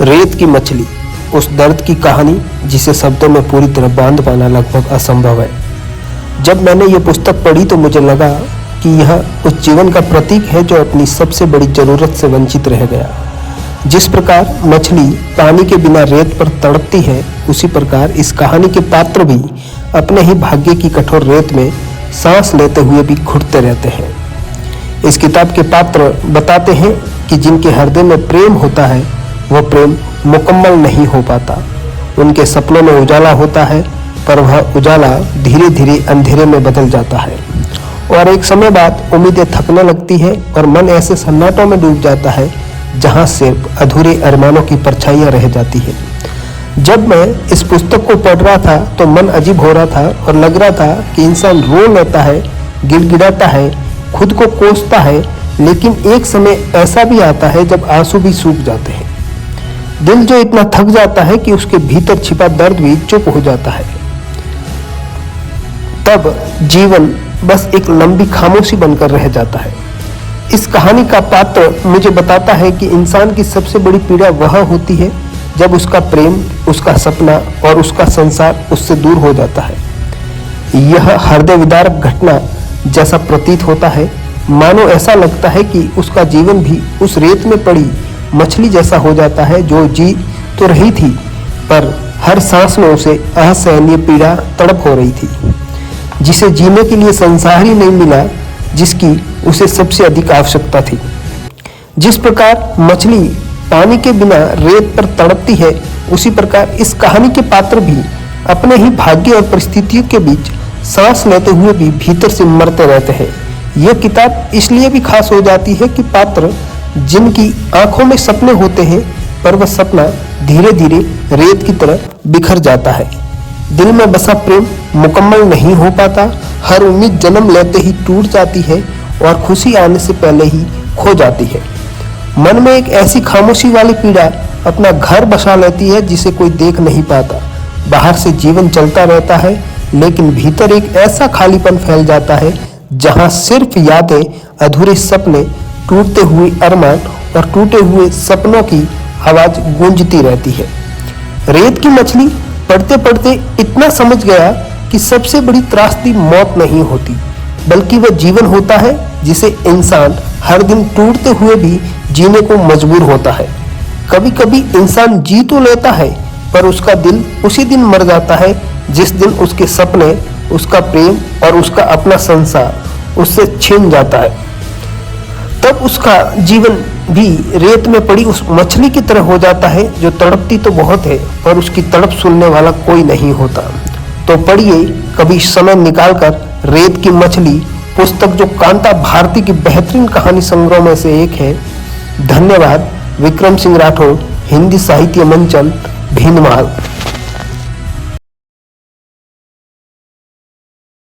रेत की मछली, उस दर्द की कहानी जिसे शब्दों में पूरी तरह बांध पाना लगभग असंभव है। जब मैंने ये पुस्तक पढ़ी तो मुझे लगा कि यह उस जीवन का प्रतीक है जो अपनी सबसे बड़ी जरूरत से वंचित रह गया। जिस प्रकार मछली पानी के बिना रेत पर तड़पती है, उसी प्रकार इस कहानी के पात्र भी अपने ही भाग्य की कठोर रेत में सांस लेते हुए भी घुटते रहते हैं। इस किताब के पात्र बताते हैं कि जिनके हृदय में प्रेम होता है, वह प्रेम मुकम्मल नहीं हो पाता। उनके सपनों में उजाला होता है, पर वह उजाला धीरे धीरे अंधेरे में बदल जाता है और एक समय बाद उम्मीदें थकने लगती है और मन ऐसे सन्नाटों में डूब जाता है जहां सिर्फ अधूरे अरमानों की परछाइयां रह जाती है। जब मैं इस पुस्तक को पढ़ रहा था तो मन अजीब हो रहा था और लग रहा था कि इंसान रो लेता है, गिड़गिड़ाता है, खुद को कोसता है, लेकिन एक समय ऐसा भी आता है जब आंसू भी सूख जाते हैं। दिल जो इतना थक जाता है कि उसके भीतर छिपा दर्द भी चुप हो जाता है। तब जीवन बस एक लंबी खामोशी बनकर रह जाता है। इस कहानी का पात्र मुझे बताता है कि इंसान की सबसे बड़ी पीड़ा वह होती है जब उसका प्रेम, उसका सपना और उसका संसार उससे दूर हो जाता है। यह हृदय विदारक घटना जैसा प्रतीत होता है, मानो ऐसा लगता है कि उसका जीवन भी उस रेत में पड़ी मछली जैसा हो जाता है जो जी तो रही थी, पर हर सांस में उसे असहनीय पीड़ा तड़प हो रही थी, जिसे जीने के लिए संसार ही नहीं मिला जिसकी उसे सबसे अधिक आवश्यकता थी। जिस प्रकार मछली पानी के बिना रेत पर तड़पती है, उसी प्रकार इस कहानी के पात्र भी अपने ही भाग्य और परिस्थितियों के बीच सांस लेते हुए भी भीतर से मरते रहते हैं। यह किताब इसलिए भी खास हो जाती है कि पात्र जिनकी आंखों में सपने होते हैं, पर वह सपना धीरे धीरे रेत की तरह बिखर जाता है। दिल में बसा प्रेम मुकम्मल नहीं हो पाता, हर उम्मीद जन्म लेते ही टूट जाती है और खुशी आने से पहले ही खो जाती है। मन में एक ऐसी खामोशी वाली पीड़ा अपना घर बसा लेती है जिसे कोई देख नहीं पाता। बाहर से जीवन चलता रहता है, लेकिन भीतर एक ऐसा खालीपन फैल जाता है जहां सिर्फ यादें, अधूरे सपने, टूटते हुए अरमान और टूटे हुए सपनों की आवाज गूंजती रहती है। रेत की मछली पढ़ते पढ़ते इतना समझ गया कि सबसे बड़ी त्रासदी मौत नहीं होती, बल्कि वह जीवन होता है जिसे इंसान हर दिन टूटते हुए भी जीने को मजबूर होता है। कभी कभी इंसान जी तो लेता है, पर उसका दिल उसी दिन मर जाता है जिस दिन उसके सपने, उसका प्रेम और उसका अपना संसार उससे छीन जाता है। तब उसका जीवन भी रेत में पड़ी उस मछली की तरह हो जाता है जो तड़पती तो बहुत है, पर उसकी तड़प सुनने वाला कोई नहीं होता। तो पढ़िए कभी समय निकालकर रेत की मछली पुस्तक, जो कांता भारती की बेहतरीन कहानी संग्रह में से एक है। धन्यवाद। विक्रम सिंह राठौड़, हिंदी साहित्य मंचन, भीनमाल।